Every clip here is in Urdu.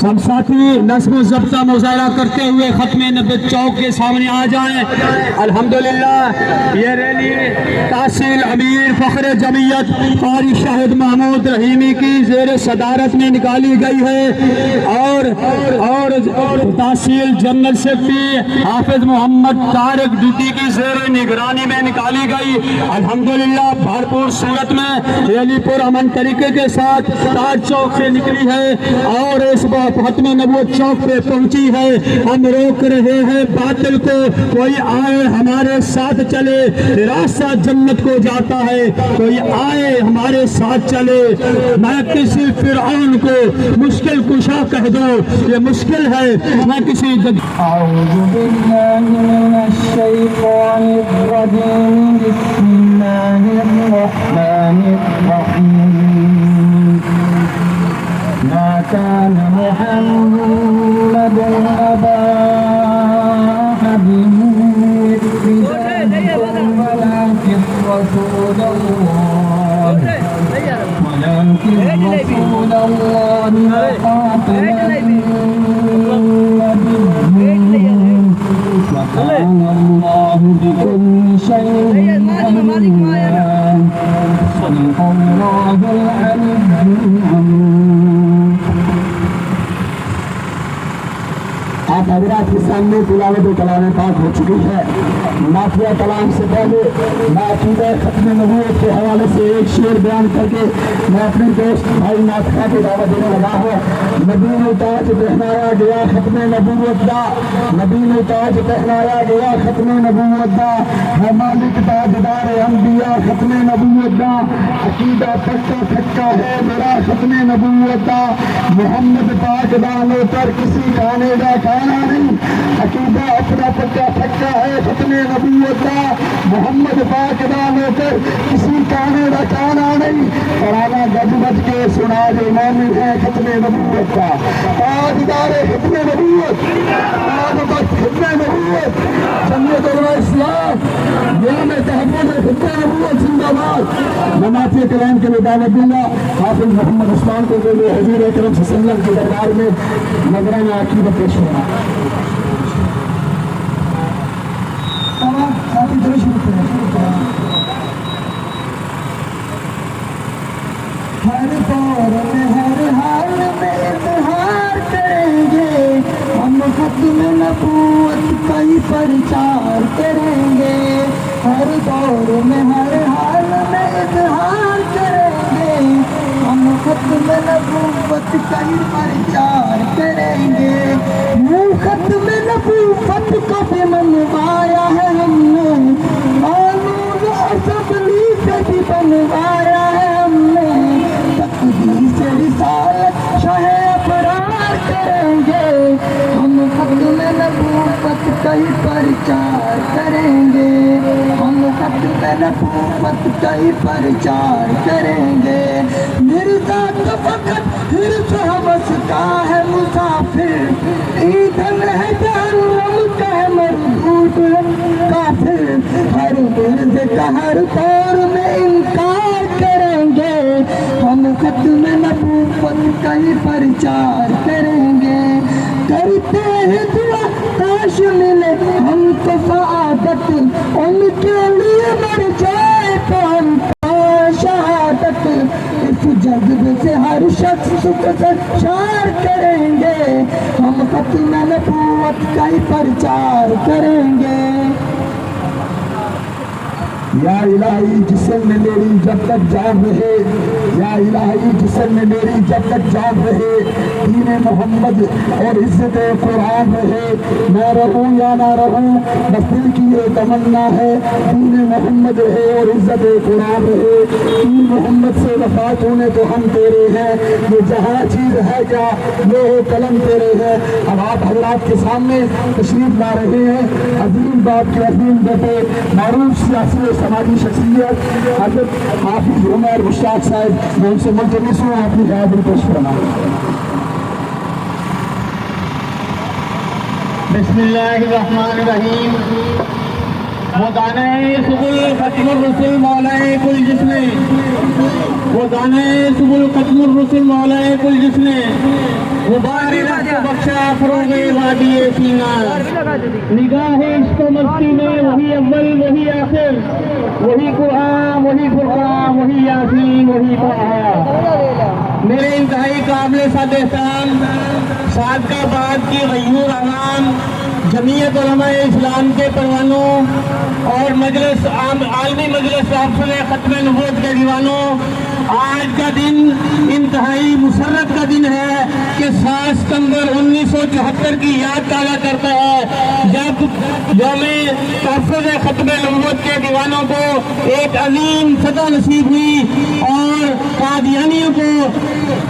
سب ساتھی نظم و ضبط مظاہرہ کرتے ہوئے ختم نبوت چوک کے سامنے آ جائیں۔ الحمدللہ یہ ریلی تحصیل امیر فخر جمعیت قاری شاہد محمود رحیمی کی زیر صدارت میں نکالی گئی ہے اور تحصیل جنرل سیکرٹری حافظ محمد طارق ڈوٹی کی زیر نگرانی میں نکالی گئی۔ الحمدللہ بھرپور صورت میں ریلی پر امن طریقے کے ساتھ تاج چوک سے نکلی ہے اور اس ختم نبوت چوک پہ پہنچی ہے۔ ہم روک رہے ہیں باطل کو، کوئی آئے ہمارے ساتھ چلے، راستہ جنت کو جاتا ہے، کوئی آئے ہمارے ساتھ چلے۔ میں کسی فرعون کو مشکل کشا کہہ دو، یہ مشکل ہے، میں کسی اعوذ باللہ من الشیطان الرجیم، بسم اللہ الرحمن الرحیم۔ ما كان محمد أبا أحد من رجالكم ولكن رسول الله وخاتم النبيين وكان الله بكل شيء عليما صدق الله العلي العظيم۔ آپ حضرات کے سامنے تلاوت کلام پاک ہو چکی ہے۔ نافیہ کلام سے پہلے میں عقیدہ ختم نبوت کے حوالے سے ایک شعر بیان کر کے میں اپنے دوست بھائی ناطقہ کو دعوت دینے لگا ہوں۔ نبی نے تاج پہنایا گیا ختم نبوت دا، نبی نے تاج پہنایا گیا ختم نبوت دا، ہے مالک تاجدار انبیاء ختم نبوت دا، عقیدہ پکا پکا ہے میرا ختم نبوت دا، محمد پاک دا نوکر کسی کھانے دا کھانا نہیں، عقیدہ اپنا پکا پکا ہے ختم نبوت دا، محمد پاک دا نوکر کسی کھانے دا کھانا نہیں، ترانہ گج گج کے سنا جو مومن ہے ختم نبوت کا، تاجدار ختم نبوت، تاج ختم نبوت، جمعیت علماء اسلام یہاں میں تحفظ ختم نبوت زندہ باد۔ میں نافیہ کلام کے لیے دعوت دوں گا حافظ محمد عثمان کو، جو حضور اکرم صلی اللہ علیہ وسلم کے دربار میں نذرانہ عقیدت پیش ہونا۔ تمام ساتھی جو شروع کریں، ہر دور میں ہر حال میں اظہار کریں گے، ہم ختم نبوت کا ہی پرچار کریں گے، ہر دور میں ہر حال میں اظہار کریں گے، ہم ختم نبوت کا ہی پرچار کریں گے، ختم نبوت کو بھی منوایا ہے ہم نے، قانون اسمبلی سے بھی بنوایا ہے ہم نے، تقدیس رسالت شاہ ابرار کریں گے، ہم ختم نبوت کا ہی پرچار کریں گے، ہم ختم نبوت کا ہی پرچار کریں گے، مرزا تو فقط حرص حوث کا ہے مسافر، ایندھن ہے جہنم کا ہے مربوط کافر، ہر مرز کا ہر دور میں انکار کریں گے، ہم ختم نبوت کا ہی پرچار کریں گے، کرتے ہیں دعا کاش ملے ہم کو سعادت، ان کے لیے مر جائے تو ہم کو شہادت، اس جذب سے ہر شخص سکھ سرشار کریں گے، ہم ختم نبوت کا ہی پرچار کریں گے۔ یا الہی جسم میں میری جب تک جان رہے، یا الہی جسم میں میری جب تک جان رہے، دین محمد اور عزت قرآن رہے، میں رہوں یا نہ رہوں بس دل کی یہ تمنا ہے، دین محمد ہے اور عزت قرآن رہے، دین محمد سے وفات ہونے تو ہم تیرے ہیں، یہ جہاں چیز ہے کیا لوح قلم تیرے ہیں۔ اب آپ حضرات کے سامنے تشریف لا رہے ہیں عظیم باپ کے عظیم بیٹے، معروف سیاسی سماجی شخصیت حضرت حافظ عمر مشتاق صاحب، میں ان سے ملتمس ہوں اپنی حاضری پیش فرمائیں۔ بسم اللہ الرحمن الرحیم۔ وہ دانے سبل ختم الرسل مولا کل جس نے، وہ دانے سبل ختم الرسل مولا کل جس نے، وہ بارش کو بخشا فروغ وادی سینا، نگاہ عشق و مستی میں وہی اول وہی آخر، وہی قرآن وہی فرقان وہی یاسین وہی طٰہٰ۔ میرے انتہائی قابل صد احترام صادقہ باد کی غیور عوام، جمعیت علماء اسلام کے پروانوں اور مجلس عالمی مجلس حافظ ختم نبوت کے دیوانوں، آج کا دن انتہائی مسرت کا دن ہے کہ 7 ستمبر 1974 کی یاد تازہ کرتا ہے جب یوم تحفظ ختم نبوت کے دیوانوں کو ایک عظیم فتح نصیب ہوئی اور قادیانیوں کو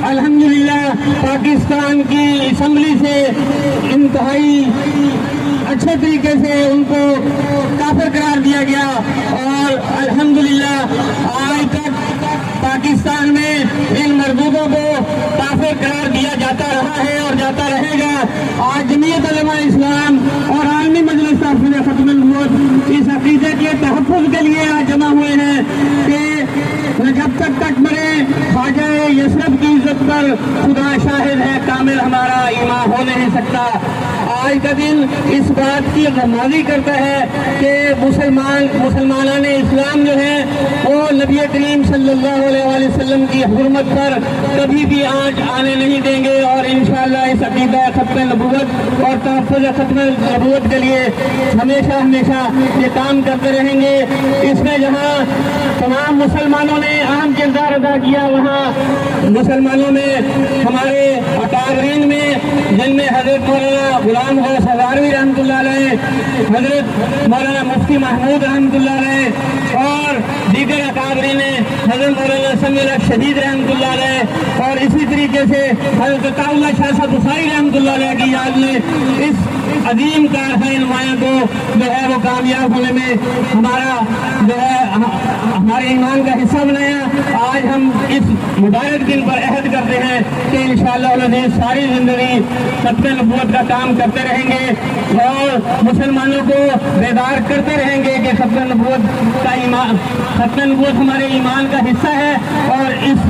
الحمدللہ پاکستان کی اسمبلی سے انتہائی اچھے طریقے سے ان کو کافر قرار دیا گیا، اور الحمدللہ آج تک پاکستان میں ان مردودوں کو کافر قرار دیا جاتا رہا ہے اور جاتا رہے گا۔ آج جمعیت علماء اسلام اور عالمی مجلس حافظ ختم نبوت اس عقیدے کے تحفظ کے لیے آج جمع ہوئے ہیں کہ جب تک مرے خواجہ یثرب کی عزت پر خدا شاہد ہے کامل ہمارا ایمان ہو نہیں سکتا۔ آج کا دن اس بات کی غمازی کرتا ہے کہ مسلمان اسلام جو ہے وہ نبی کریم صلی اللہ علیہ وسلم کی حرمت پر کبھی بھی آنچ آنے نہیں دیں گے، اور انشاءاللہ اس عقیدہ ختم نبوت اور تحفظ ختم نبوت کے لیے ہمیشہ یہ کام کرتے رہیں گے۔ اس میں جہاں تمام مسلمانوں نے اہم کردار ادا کیا، وہاں مسلمانوں میں ہمارے اکابرین میں جن میں حضرت مولانا غلام غوث ہزاروی رحمۃ اللہ علیہ، حضرت مولانا مفتی محمود رحمۃ اللہ علیہ اور دیگر اکابرین حضرت مولانا سمیع الحق شہید رحمۃ اللہ علیہ، اور اسی طریقے سے حضرت عطاء اللہ شاہ صاحب بخاری رحمۃ اللہ علیہ کی یاد میں اس عظیم کارخانہ نمایاں کو جو ہے وہ کامیاب ہونے میں ہمارا جو ہے ہمارے ایمان کا حصہ بنایا۔ آج ہم اس مبارک دن پر عہد کرتے ہیں کہ انشاءاللہ العزیز ساری زندگی ختم نبوت کا کام کرتے رہیں گے اور مسلمانوں کو بیدار کرتے رہیں گے کہ ختم نبوت ہمارے ایمان کا حصہ ہے، اور اس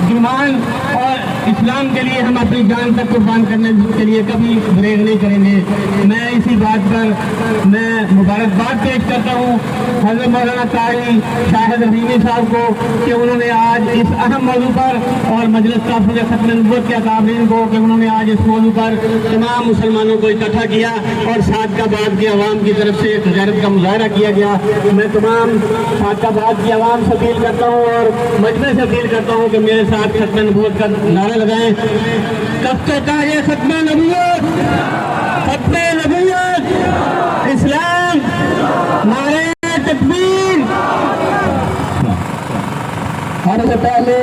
ایمان اور اسلام کے لیے ہم اپنی جان تک قربان کرنے کے لیے کبھی گریز نہیں کریں گے۔ میں اسی بات پر میں مبارکباد پیش کرتا ہوں حضرت مولانا قاری شاہد رحیمی صاحب کو کہ انہوں نے آج اس اہم موضوع پر، اور مجلس تحفظ ختم نبوت کے اکابرین کو کہ انہوں نے آج اس موضوع پر تمام مسلمانوں کو اکٹھا کیا اور صادقہ باد کی عوام کی طرف سے غیرت کا مظاہرہ کیا گیا۔ میں تمام صادقہ باد کی عوام سے اپیل کرتا ہوں اور مجمع سے اپیل کرتا ہوں کہ میرے ساتھ ختم نبوت کا نعرہ لگائیں۔ کب تک ہے ختم نبوت، ختم نبوت، اسلام، نعرہ تکبیر۔ ہر سے پہلے،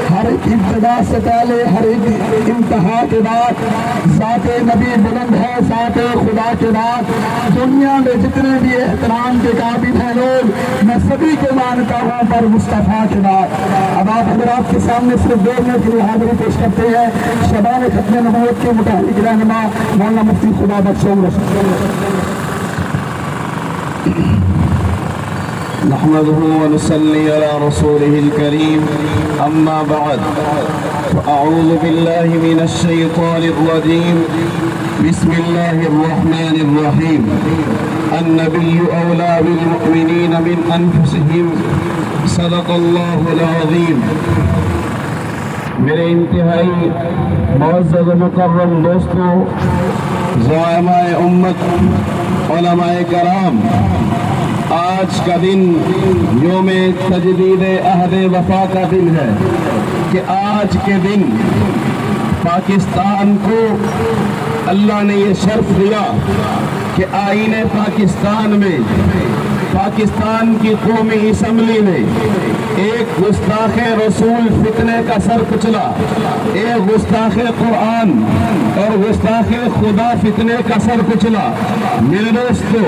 ہر ابتدا سے پہلے، ہر ایک انتہا کے بعد ذات نبی بلند ہے، ذات خدا کے بعد دنیا میں جتنے بھی احترام کے قابل ہیں لوگ، میں سبھی کو مانتا ہوں پر مصطفیٰ کے بعد۔ اب آپ حضرات کے سامنے صرف 2 منٹ کے لیے حاضری پیش کرتے ہیں شبان ختم نبوت کے متحرک رہنما مولانا مفتی خدا بخش نحمده ونصلي على رسوله الكريم أما بعد فأعوذ بالله من الشيطان الرجيم بسم الله الرحمن الرحيم النبي أولى بالمؤمنين من أنفسهم صدق الله العظيم۔ میرے انتہائی معزز و مکرم دوستوں، زعماء امت، علماء کرام، آج کا دن یوم تجدید عہد وفا کا دن ہے کہ آج کے دن پاکستان کو اللہ نے یہ شرف دیا کہ آئین پاکستان میں، پاکستان کی قومی اسمبلی میں ایک گستاخ رسول فتنے کا سر کچلا، ایک گستاخ قرآن اور گستاخ خدا فتنے کا سر کچلا۔ میرے دوستو،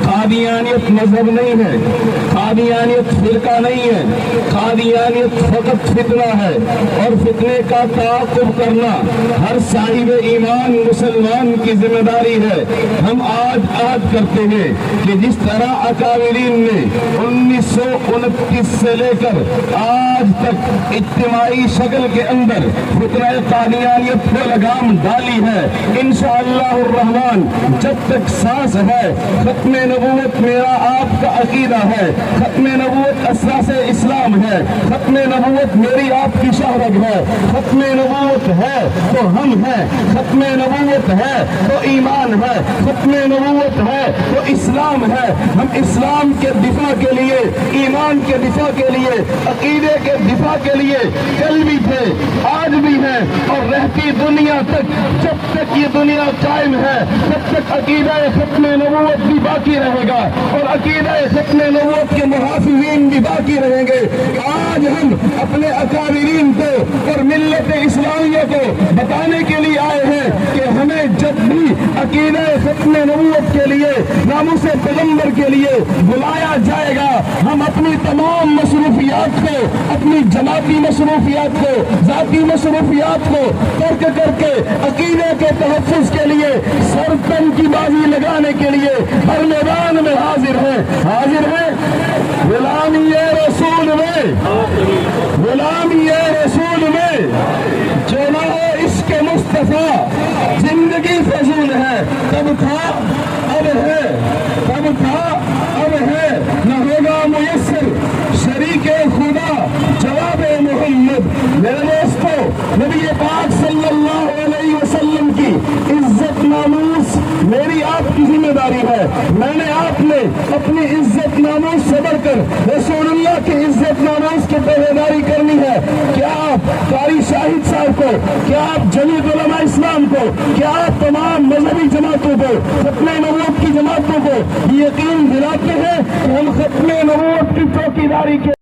قادیانیت مذہب نہیں ہے، قادیانیت فرقہ نہیں ہے، قادیانیت فقط فتنہ ہے، اور فتنے کا تعاقب کرنا ہر صاحب ایمان مسلمان کی ذمہ داری ہے۔ ہم آج کرتے ہیں کہ جس طرح اکابرین نے 1929 سے لے کر آج تک اجتماعی شکل کے اندر فتنہ قادیانیت کو لگام ڈالی ہے، انشاءاللہ الرحمن جب تک سانس ہے ختم نبوت میرا آپ کا عقیدہ ہے، ختم نبوت اساس اسلام ہے، ختم نبوت میری آپ کی شہرت ہے، ختم نبوت ہے تو ہم ہیں، ختم نبوت ہے تو ایمان ہے، ختم نبوت ہے تو اسلام ہے۔ ہم اسلام کے دفاع کے لیے، ایمان کے دفاع کے لیے، عقیدے کے دفاع کے لیے کل بھی تھے، آج بھی ہیں، اور رہتی دنیا تک جب تک یہ دنیا قائم ہے تب تک عقیدہ ختم نبوت بھی باقی رہے گا، اور عقیدہ ختم نبوت کے محافظین بھی باقی رہیں گے۔ آج ہم اپنے اکابرین کو اور ملت اسلامیہ کو بتانے کے لیے آئے ہیں کہ ہمیں جب بھی عقیدہ ختم نبوت کے لیے، ناموس پیغمبر کے لیے بلایا جائے گا، ہم اپنی تمام مصروفیات کو، اپنی جماعتی مصروفیات کو، ذاتی مصروفیات کو ترک کر کے عقیدے کے تحفظ کے لیے سر تن کی بازی لگانے کے لیے ہر میدان میں حاضر ہیں۔ غلامی رسول میں، غلامی رسول میں جو نہ ہو اس کے مصطفیٰ زندگی فضول ہے، تب تھا اب ہے، تب تھا اب ہے، نہ ہوگا میسر شریک خدا جواب محمد۔ میرے دوستو، نبی پاک صلی اللہ علیہ وسلم کی عزت ناموس میری آپ کی ذمہ داری ہے۔ میں نے آپ نے اپنی عزت ناموس سے بڑھ کر رسول اللہ کی عزت ناموس کی پہرےداری کرنی ہے۔ کیا آپ قاری شاہد صاحب کو، کیا آپ جمیع علماء اسلام کو، کیا آپ تمام مذہبی جماعتوں کو، ختم نبوت کی جماعتوں کو یقین دلاتے ہیں کہ ہم ختم نبوت کی چوکیداری کے